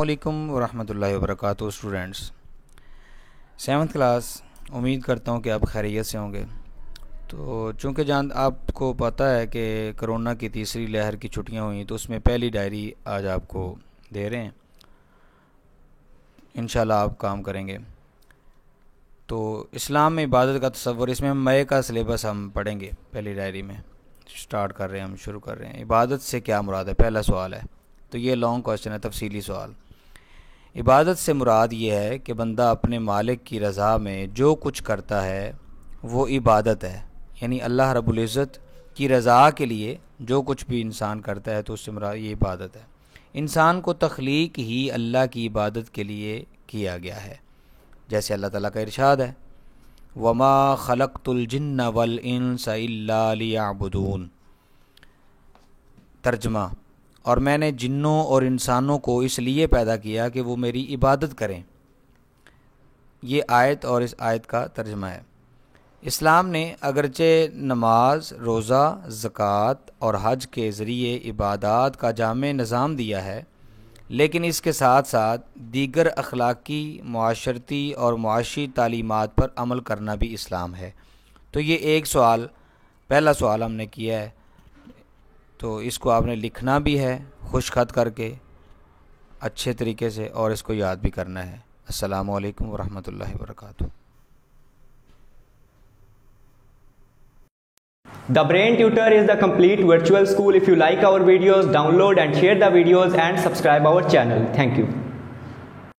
علیکم ورحمۃ اللہ وبرکاتہ اسٹوڈنٹس، 7th کلاس، امید کرتا ہوں کہ آپ خیریت سے ہوں گے۔ تو چونکہ آپ کو پتہ ہے کہ کرونا کی تیسری لہر کی چھٹیاں ہوئیں تو اس میں پہلی ڈائری آج آپ کو دے رہے ہیں، انشاءاللہ آپ کام کریں گے۔ تو اسلام میں عبادت کا تصور، اس میں ہم مئے کا سلیبس ہم پڑھیں گے۔ پہلی ڈائری میں سٹارٹ کر رہے ہیں، ہم شروع کر رہے ہیں۔ عبادت سے کیا مراد ہے؟ پہلا سوال ہے، تو یہ لانگ کوسچن ہے، تفصیلی سوال۔ عبادت سے مراد یہ ہے کہ بندہ اپنے مالک کی رضا میں جو کچھ کرتا ہے وہ عبادت ہے، یعنی اللہ رب العزت کی رضا کے لیے جو کچھ بھی انسان کرتا ہے تو اس سے مراد یہ عبادت ہے۔ انسان کو تخلیق ہی اللہ کی عبادت کے لیے کیا گیا ہے، جیسے اللہ تعالیٰ کا ارشاد ہے وَمَا خَلَقْتُ الْجِنَّ وَالْإِنسَ إِلَّا لِيَعْبُدُونَ۔ ترجمہ، اور میں نے جنوں اور انسانوں کو اس لیے پیدا کیا کہ وہ میری عبادت کریں۔ یہ آیت اور اس آیت کا ترجمہ ہے۔ اسلام نے اگرچہ نماز، روزہ، زکوٰۃ اور حج کے ذریعے عبادات کا جامع نظام دیا ہے، لیکن اس کے ساتھ ساتھ دیگر اخلاقی، معاشرتی اور معاشی تعلیمات پر عمل کرنا بھی اسلام ہے۔ تو یہ ایک سوال، پہلا سوال ہم نے کیا ہے، تو اس کو آپ نے لکھنا بھی ہے خوش خط کر کے اچھے طریقے سے، اور اس کو یاد بھی کرنا ہے۔ السلام علیکم ورحمۃ اللہ وبرکاتہ۔ The Brain Tutor is the complete virtual school. If you like our videos, download and share the videos and subscribe our channel. Thank you.